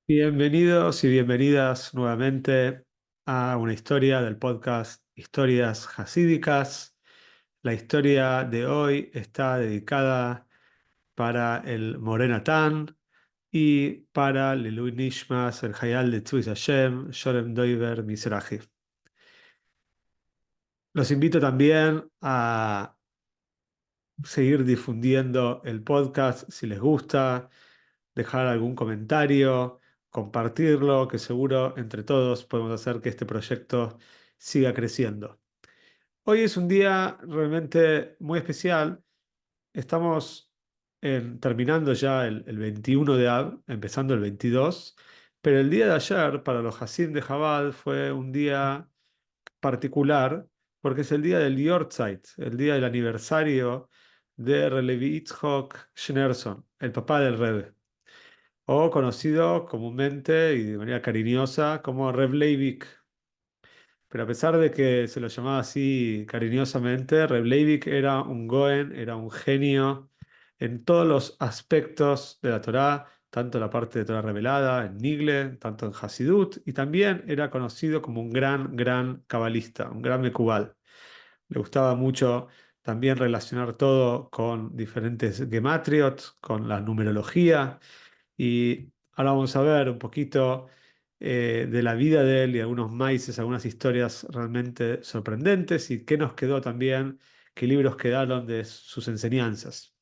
Bienvenidos y bienvenidas nuevamente a una historia del podcast Historias Hasídicas. La historia de hoy está dedicada para el Morena Tan y para Lilui Nishmas, el Hayal de Tzvi Hashem, Sholem Doiver Mizrahi. Los invito también a seguir difundiendo el podcast si les gusta, dejar algún comentario, compartirlo, que seguro entre todos podemos hacer que este proyecto siga creciendo. Hoy es un día realmente muy especial. Estamos terminando ya el 21 de Av, empezando el 22, pero el día de ayer para los Hasid de Jabal fue un día particular porque es el día del Yortzeit, el día del aniversario de Relevi Yitzhok Schneerson, el papá del Rebbe, o conocido comúnmente y de manera cariñosa como Reb Leivik. Pero a pesar de que se lo llamaba así cariñosamente, Reb Leivik era un Goen, era un genio en todos los aspectos de la Torá, tanto la parte de Torá revelada, en Nigle, tanto en Hasidut, y también era conocido como un gran cabalista, un gran Mekubal. Le gustaba mucho también relacionar todo con diferentes gematriot, con la numerología. Y ahora vamos a ver un poquito de la vida de él y algunos maices, algunas historias realmente sorprendentes y qué nos quedó también, qué libros quedaron de sus enseñanzas.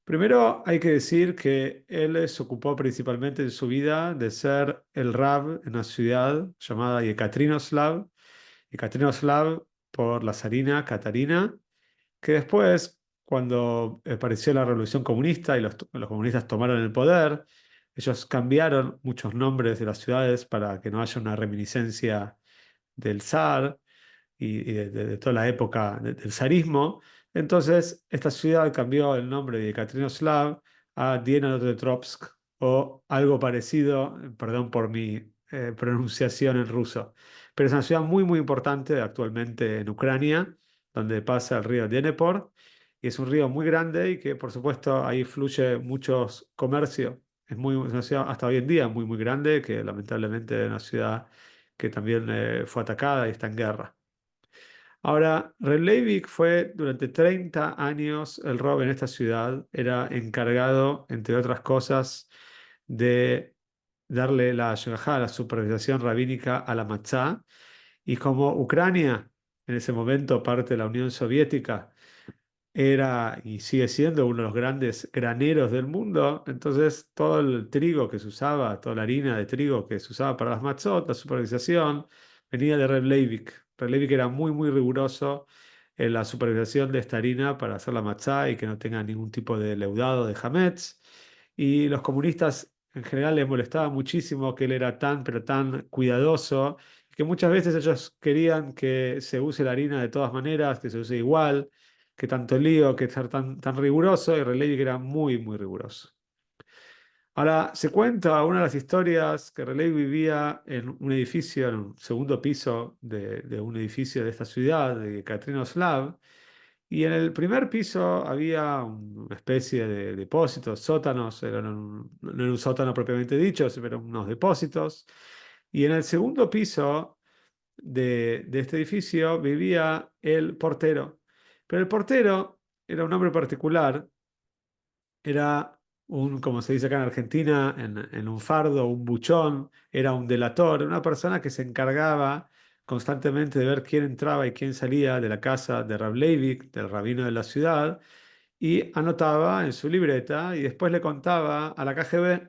Primero hay que decir que él se ocupó principalmente en su vida de ser el rab en una ciudad llamada Yekaterinoslav, Yekaterinoslav por la zarina Catarina, que después, cuando apareció la Revolución Comunista y los comunistas tomaron el poder, ellos cambiaron muchos nombres de las ciudades para que no haya una reminiscencia del zar y de toda la época del zarismo. Entonces, esta ciudad cambió el nombre de Katrinoslav a Dienotropsk o algo parecido, perdón por mi pronunciación en ruso. Pero es una ciudad muy importante actualmente en Ucrania, donde pasa el río Dnepr, y es un río muy grande y que, por supuesto, ahí fluye muchos comercio. Es una ciudad hasta hoy en día muy grande, que lamentablemente es una ciudad que también fue atacada y está en guerra. Ahora, Reb fue durante 30 años el Rob en esta ciudad. Era encargado, entre otras cosas, de darle la shogajá, la supervisación rabínica a la matzá. Y como Ucrania, en ese momento parte de la Unión Soviética, era y sigue siendo uno de los grandes graneros del mundo, entonces todo el trigo que se usaba, toda la harina de trigo que se usaba para las matzot, la supervisación, venía de Reb Leivik. Reb Leivik era muy riguroso en la supervisación de esta harina para hacer la matzá y que no tenga ningún tipo de leudado de hametz. Y los comunistas en general les molestaba muchísimo que él era tan, pero tan cuidadoso, que muchas veces ellos querían que se use la harina de todas maneras, que se use igual, que tanto lío, que ser tan riguroso, y Reb Levík era muy riguroso. Ahora, se cuenta una de las historias que Reb Levík vivía en un edificio, en un segundo piso de un edificio de esta ciudad, de Katrinoslav, y en el primer piso había una especie de depósitos, sótanos, no era un sótano propiamente dicho, pero eran unos depósitos, y en el segundo piso de este edificio vivía el portero. Pero el portero era un hombre particular, era un, como se dice acá en Argentina, en un fardo, un buchón, era un delator, una persona que se encargaba constantemente de ver quién entraba y quién salía de la casa de Rab Leivik, del rabino de la ciudad, y anotaba en su libreta y después le contaba a la KGB.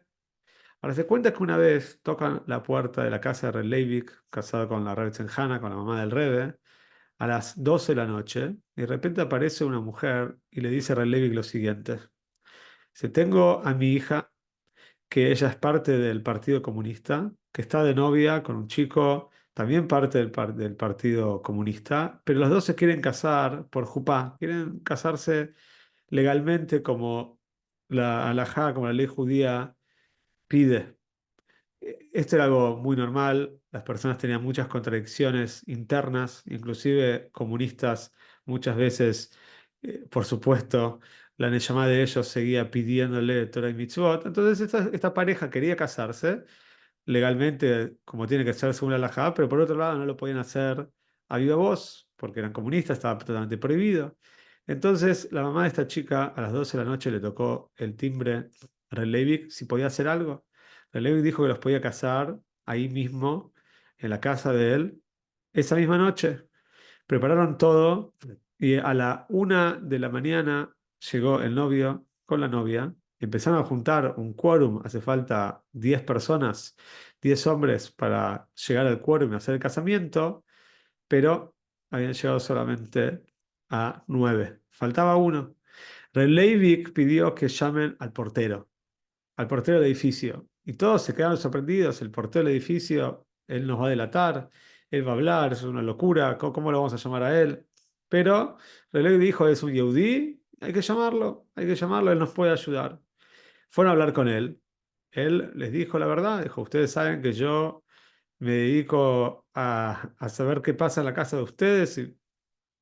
Ahora se cuenta que una vez tocan la puerta de la casa de Reb Leivik, casado con la Rebbe Zenjana, con la mamá del Rebbe, a las 12 de la noche, y de repente aparece una mujer y le dice a Reb Leivik lo siguiente: dice, tengo a mi hija, que ella es parte del Partido Comunista, que está de novia con un chico, también parte del Partido Comunista, pero los dos se quieren casar por jupá, quieren casarse legalmente como la halajá, como la ley judía pide. Esto era algo muy normal, las personas tenían muchas contradicciones internas, inclusive comunistas muchas veces, por supuesto, la Neyamá de ellos seguía pidiéndole Torah y Mitzvot. Entonces esta pareja quería casarse legalmente como tiene que ser según la halajá, pero por otro lado no lo podían hacer a viva voz, porque eran comunistas, estaba totalmente prohibido. Entonces la mamá de esta chica a las 12 de la noche le tocó el timbre a Relevik si podía hacer algo. Relevik dijo que los podía casar ahí mismo, en la casa de él, esa misma noche. Prepararon todo y a la 1 de la mañana llegó el novio con la novia. Empezaron a juntar un quórum. Hace falta 10 personas, 10 hombres para llegar al quórum y hacer el casamiento, pero habían llegado solamente a 9. Faltaba uno. Leivik pidió que llamen al portero del edificio. Y todos se quedaron sorprendidos. El portero del edificio, él nos va a delatar, él va a hablar, es una locura, ¿cómo lo vamos a llamar a él? Pero Relay dijo, es un Yehudí, hay que llamarlo, él nos puede ayudar. Fueron a hablar con él. Él les dijo la verdad, dijo, ustedes saben que yo me dedico a saber qué pasa en la casa de ustedes, y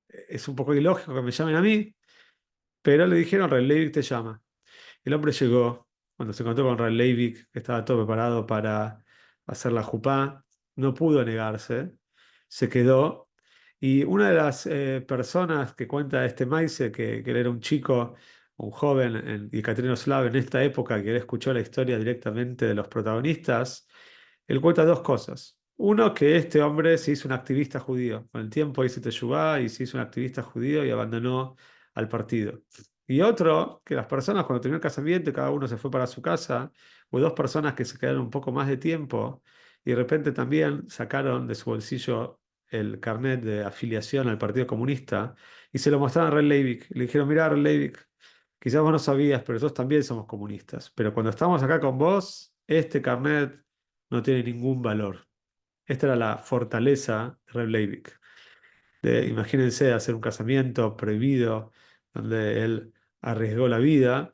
es un poco ilógico que me llamen a mí, pero le dijeron, Relay te llama. El hombre llegó, cuando se encontró con Ral Leivik, que estaba todo preparado para hacer la jupá, no pudo negarse, se quedó. Y una de las personas que cuenta este Maise, que él era un chico, un joven en Yekaterinoslav en esta época, que él escuchó la historia directamente de los protagonistas, él cuenta dos cosas. Uno, que este hombre se hizo un activista judío. Con el tiempo hizo teshuvá y se hizo un activista judío y abandonó al partido. Y otro, que las personas cuando terminó el casamiento, cada uno se fue para su casa, hubo dos personas que se quedaron un poco más de tiempo y de repente también sacaron de su bolsillo el carnet de afiliación al Partido Comunista y se lo mostraron a Red Leivik. Le dijeron, mira, Red Leivik, quizás vos no sabías, pero nosotros también somos comunistas. Pero cuando estamos acá con vos, este carnet no tiene ningún valor. Esta era la fortaleza de Red Leivik. Imagínense hacer un casamiento prohibido donde él arriesgó la vida.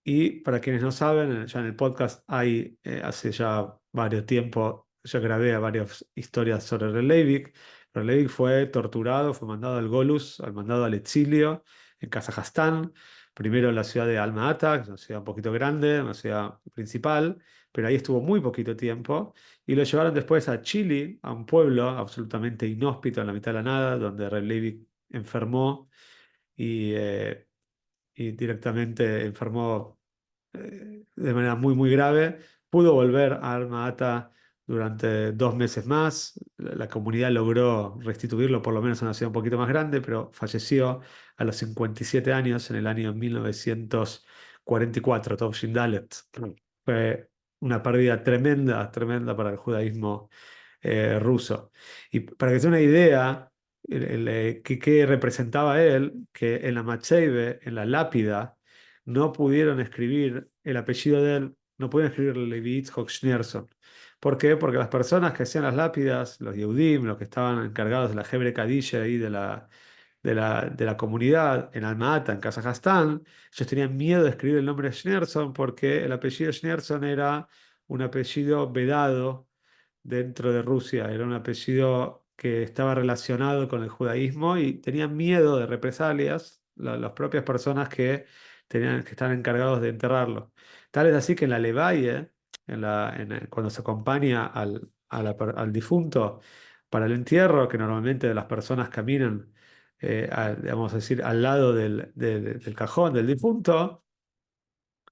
Y para quienes no saben, ya en el podcast hay, hace ya varios tiempos, yo grabé varias historias sobre Relevik. Relevik fue torturado, fue mandado al Golus, mandado al exilio en Kazajstán, primero en la ciudad de Alma-Ata, que es una ciudad un poquito grande, una ciudad principal, pero ahí estuvo muy poquito tiempo, y lo llevaron después a Chile, a un pueblo absolutamente inhóspito en la mitad de la nada, donde Relevik enfermó y y directamente enfermó de manera muy, muy grave. Pudo volver a Alma Ata durante 2 meses más. La comunidad logró restituirlo por lo menos a una ciudad un poquito más grande, pero falleció a los 57 años en el año 1944, Tov Shin Dalet. Fue una pérdida tremenda, tremenda para el judaísmo ruso. Y para que se una idea, qué representaba él, que en la Matseibe, en la lápida, no pudieron escribir el apellido de él, no pudieron escribir Levi Yitzhak Schneerson. ¿Por qué? Porque las personas que hacían las lápidas, los Yehudim, los que estaban encargados de la Hebre Kadisha y de la comunidad en Alma-Ata, en Kazajstán, ellos tenían miedo de escribir el nombre de Schneerson porque el apellido Schneerson era un apellido vedado dentro de Rusia. Era un apellido que estaba relacionado con el judaísmo y tenían miedo de represalias las propias personas que están encargados de enterrarlo. Tal es así que en la Levaye, cuando se acompaña al difunto para el entierro, que normalmente las personas caminan, vamos a decir, al lado del cajón del difunto,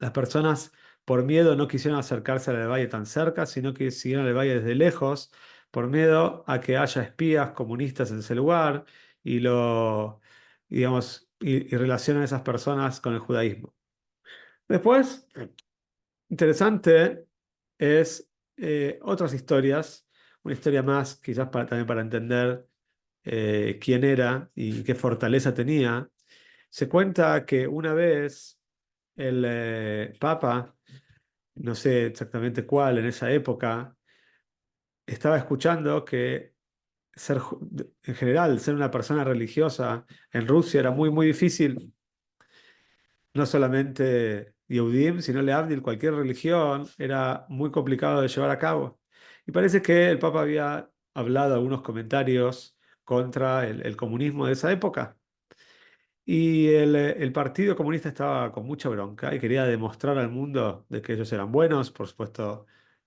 las personas, por miedo, no quisieron acercarse al valle tan cerca, sino que siguieron el valle desde lejos, por miedo a que haya espías comunistas en ese lugar y digamos, y relacionan a esas personas con el judaísmo. Después, interesante es otras historias, una historia más, quizás también para entender quién era y qué fortaleza tenía. Se cuenta que una vez el Papa, no sé exactamente cuál en esa época, estaba escuchando que en general, ser una persona religiosa en Rusia era muy, muy difícil. No solamente Yehudim, sino Leavdil, cualquier religión, era muy complicado de llevar a cabo. Y parece que el Papa había hablado algunos comentarios contra el comunismo de esa época. Y el Partido Comunista estaba con mucha bronca y quería demostrar al mundo de que ellos eran buenos, por supuesto,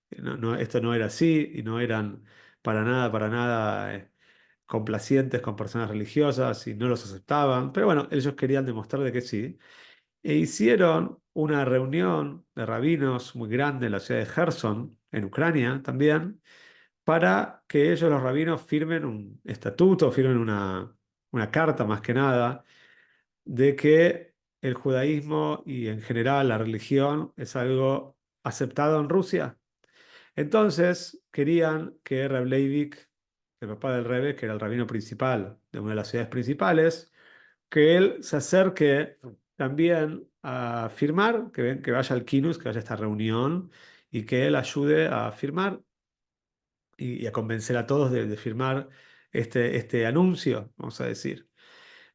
Esto no era así y no eran para nada complacientes con personas religiosas y no los aceptaban. Pero bueno, ellos querían demostrar de que sí. E hicieron una reunión de rabinos muy grande en la ciudad de Gerson, en Ucrania también, para que ellos, los rabinos, firmen un estatuto, firmen una carta más que nada, de que el judaísmo y en general la religión es algo aceptado en Rusia. Entonces querían que Reb Leivik, el papá del Rebbe, que era el rabino principal de una de las ciudades principales, que él se acerque también a firmar, que vaya al Kinus, que vaya a esta reunión y que él ayude a firmar y a convencer a todos de firmar este anuncio, vamos a decir.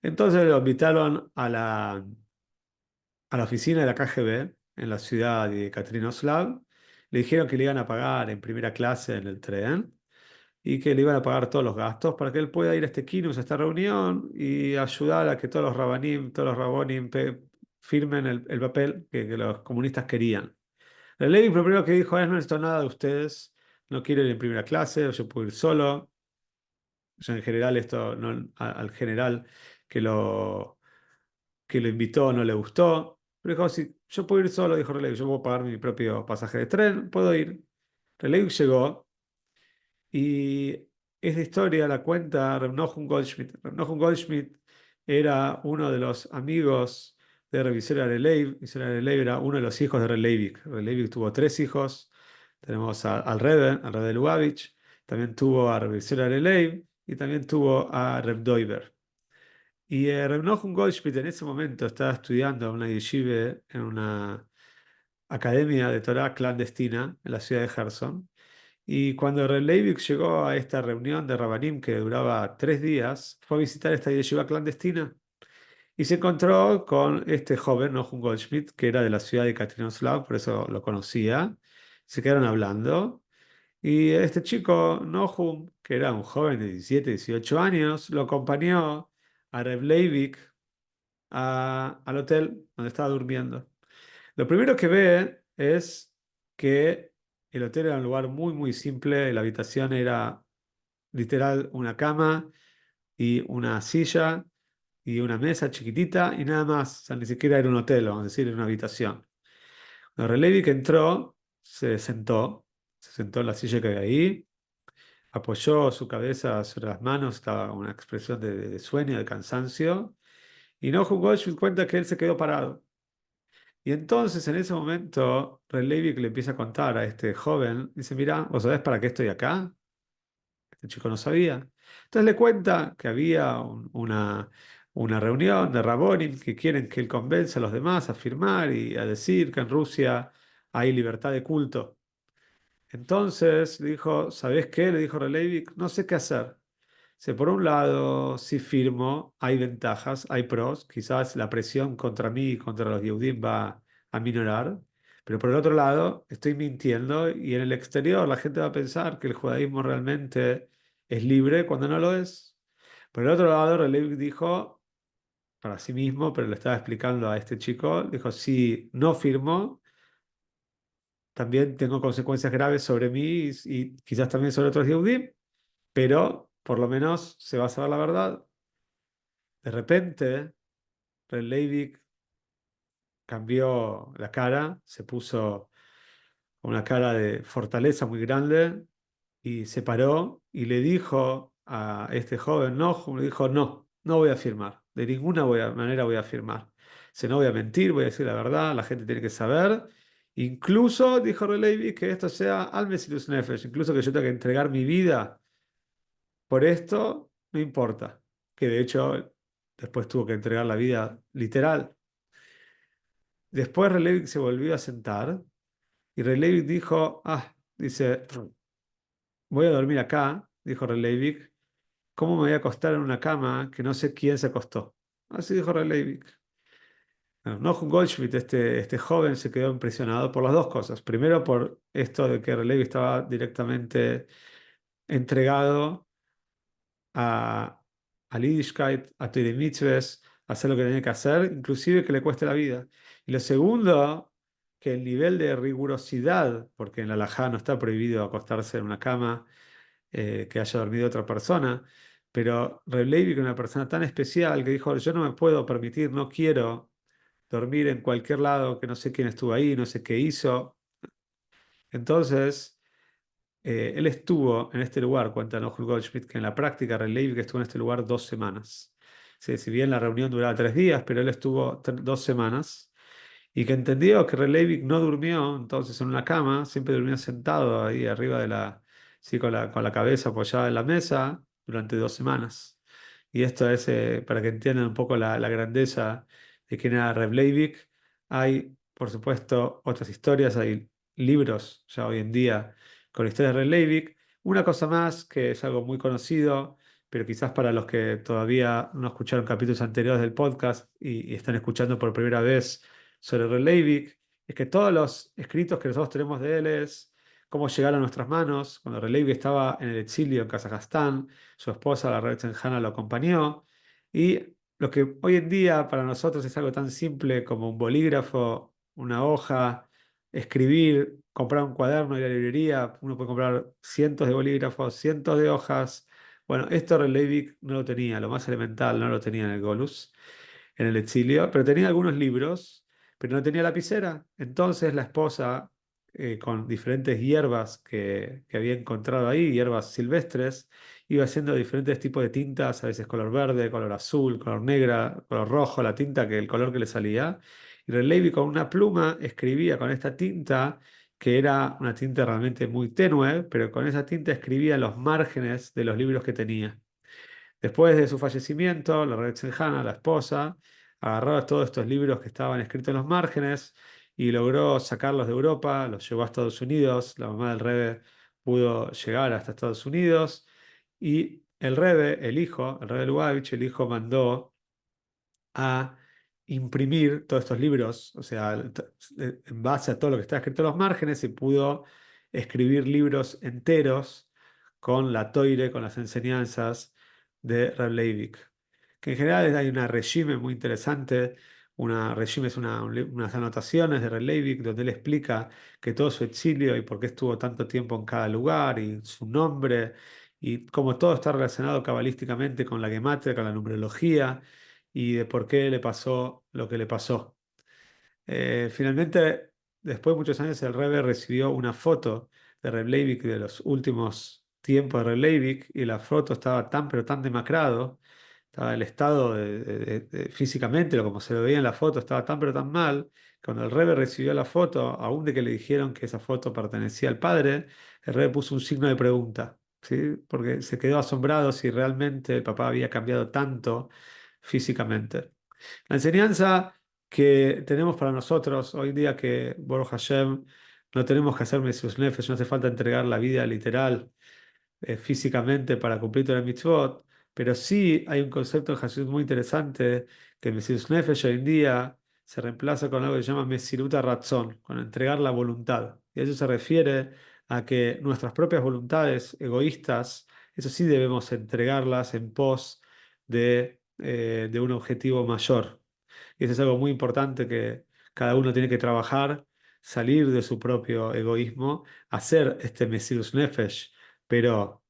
Entonces lo invitaron a la oficina de la KGB en la ciudad de Katrinoslav. Le dijeron que le iban a pagar en primera clase en el tren y que le iban a pagar todos los gastos para que él pueda ir a este Kinus, a esta reunión y ayudar a que todos los rabanim, todos los rabonim firmen el papel que los comunistas querían. La ley lo primero que dijo es: no necesito nada de ustedes, no quiero ir en primera clase, yo puedo ir solo. Yo en general esto al general que lo invitó no le gustó. Pero dijo: si yo puedo ir solo, dijo Relevi, yo puedo pagar mi propio pasaje de tren, puedo ir. Relevi llegó y esta historia la cuenta Reb Nochum Goldschmidt. Reb Nochum Goldschmidt era uno de los amigos de Reb Yisrael Areleiv. Yisrael Areleiv era uno de los hijos de Reb Leivik tuvo tres hijos. Tenemos al Rebbe de Lubavitch, también tuvo a Reb Yisrael Areleiv y también tuvo a Reb Doiber. Y Reb Nochum Goldschmidt en ese momento estaba estudiando en una yeshiva, en una academia de Torah clandestina en la ciudad de Gerson. Y cuando Reb Leivik llegó a esta reunión de Rabanim que duraba 3 días, fue a visitar esta yeshiva clandestina y se encontró con este joven, Nochum Goldschmidt, que era de la ciudad de Katrinoslav, por eso lo conocía. Se quedaron hablando. Y este chico, Nohum, que era un joven de 17, 18 años, lo acompañó a Reb Leivik al hotel donde estaba durmiendo. Lo primero que ve es que el hotel era un lugar muy, muy simple. La habitación era literal una cama y una silla y una mesa chiquitita y nada más. O sea, ni siquiera era un hotel, vamos a decir, era una habitación. Cuando Reb Leivik entró, se sentó en la silla que había ahí, apoyó su cabeza sobre las manos, estaba una expresión de sueño, de cansancio, y Nohum Goldschmidt cuenta que él se quedó parado. Y entonces en ese momento, Red Levick le empieza a contar a este joven, dice: mira, ¿vos sabés para qué estoy acá? Este chico no sabía. Entonces le cuenta que había una reunión de Rabonim que quieren que él convenza a los demás a firmar y a decir que en Rusia hay libertad de culto. Entonces le dijo: ¿sabés qué? Le dijo Relevik: no sé qué hacer. Si por un lado, si firmo, hay ventajas, hay pros, quizás la presión contra mí y contra los Yehudim va a minorar, pero por el otro lado, estoy mintiendo y en el exterior la gente va a pensar que el judaísmo realmente es libre cuando no lo es. Por el otro lado, Relevik dijo para sí mismo, pero le estaba explicando a este chico, dijo: si no firmo, también tengo consecuencias graves sobre mí y quizás también sobre otros Yehudim, pero por lo menos se va a saber la verdad. De repente, Red Leivik cambió la cara, se puso una cara de fortaleza muy grande y se paró y le dijo a este joven Nojo, le dijo: no, no voy a firmar, de ninguna manera voy a firmar. Si no voy a mentir, voy a decir la verdad, la gente tiene que saber. Incluso, dijo Red Leivik, que esto sea al Mesirus Nefesh, incluso que yo tenga que entregar mi vida por esto, no importa. Que de hecho después tuvo que entregar la vida literal. Después Relevik se volvió a sentar y Relevik dijo: dice, voy a dormir acá, dijo Relevik. ¿Cómo me voy a acostar en una cama que no sé quién se acostó? Así dijo Relevik. Bueno, Nochum Goldschmidt, este joven, se quedó impresionado por las dos cosas. Primero, por esto de que Relevik estaba directamente entregado a, al Yiddishkeit, a Torah y Mitzvahs, a hacer lo que tenía que hacer, inclusive que le cueste la vida. Y lo segundo, que el nivel de rigurosidad, porque en la halajá no está prohibido acostarse en una cama que haya dormido otra persona, pero Reb Levi, que era una persona tan especial, que dijo, yo no me puedo permitir, no quiero dormir en cualquier lado, que no sé quién estuvo ahí, no sé qué hizo. Entonces, él estuvo en este lugar, cuenta Nochul Goldschmidt, que en la práctica Reb Levi que estuvo en este lugar 2 semanas. Sí, si bien la reunión duraba 3 días, pero él estuvo 2 semanas. Y que entendió que Relevic no durmió entonces en una cama, siempre durmió sentado ahí arriba de sí, con la cabeza apoyada en la mesa durante 2 semanas. Y esto es para que entiendan un poco la grandeza de quién era Reb Leivik. Hay, por supuesto, otras historias, hay libros ya hoy en día con historias de Reb Leivik. Una cosa más que es algo muy conocido, pero quizás para los que todavía no escucharon capítulos anteriores del podcast y están escuchando por primera vez sobre Releivik, es que todos los escritos que nosotros tenemos de él es cómo llegaron a nuestras manos. Cuando Releivik estaba en el exilio en Kazajstán, su esposa, la Rebbe Hanna, lo acompañó. Y lo que hoy en día para nosotros es algo tan simple como un bolígrafo, una hoja, escribir, comprar un cuaderno y la librería, uno puede comprar cientos de bolígrafos, cientos de hojas. Bueno, esto Releivik no lo tenía, lo más elemental no lo tenía en el Golus, en el exilio, pero tenía algunos libros, pero no tenía lapicera. Entonces la esposa, con diferentes hierbas que había encontrado ahí, hierbas silvestres, iba haciendo diferentes tipos de tintas, a veces color verde, color azul, color negra, color rojo, la tinta que el color que le salía. Y Relevi con una pluma escribía con esta tinta, que era una tinta realmente muy tenue, pero con esa tinta escribía los márgenes de los libros que tenía. Después de su fallecimiento, la Rebbe Hannah, la esposa, agarró todos estos libros que estaban escritos en los márgenes y logró sacarlos de Europa, los llevó a Estados Unidos. La mamá del Rebbe pudo llegar hasta Estados Unidos y el Rebbe, el Rebbe Lubavitch, el hijo mandó a imprimir todos estos libros, o sea, en base a todo lo que está escrito en los márgenes, se pudo escribir libros enteros con la toire, con las enseñanzas de Reb Leivik. Que en general hay una regime muy interesante, una regime es unas anotaciones de Reb Leivik donde él explica que todo su exilio y por qué estuvo tanto tiempo en cada lugar y su nombre y cómo todo está relacionado cabalísticamente con la gematria, con la numerología y de por qué le pasó lo que le pasó. Finalmente, después de muchos años, el Rebbe recibió una foto de Reb Leivik de los últimos tiempos de Reb Leivik y la foto estaba tan pero tan demacrado, estaba el estado físicamente, o como se lo veía en la foto, estaba tan pero tan mal. Cuando el Rebbe recibió la foto, aún de que le dijeron que esa foto pertenecía al padre, el Rebbe puso un signo de pregunta, ¿sí? Porque se quedó asombrado si realmente el papá había cambiado tanto físicamente. La enseñanza que tenemos para nosotros hoy en día que Baruch Hashem no tenemos que hacer Mesius Nefesh, no hace falta entregar la vida literal físicamente para cumplir toda la mitzvot, pero sí hay un concepto en Hasidut muy interesante que Mesius Nefesh hoy en día se reemplaza con algo que se llama Mesiruta Ratzon, con entregar la voluntad. Y eso se refiere a que nuestras propias voluntades egoístas, eso sí debemos entregarlas en pos de un objetivo mayor. Y eso es algo muy importante que cada uno tiene que trabajar, salir de su propio egoísmo, hacer este Mesius Nefesh, pero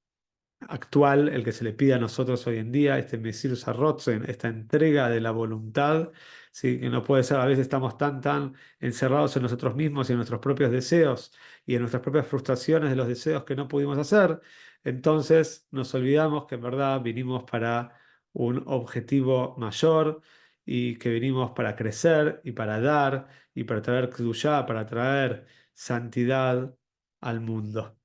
actual, el que se le pide a nosotros hoy en día, este Mesius Arrotzen, esta entrega de la voluntad, ¿sí? Que no puede ser, a veces estamos tan encerrados en nosotros mismos y en nuestros propios deseos y en nuestras propias frustraciones de los deseos que no pudimos hacer, entonces nos olvidamos que en verdad vinimos para un objetivo mayor y que vinimos para crecer y para dar y para traer Kedushá, para traer santidad al mundo.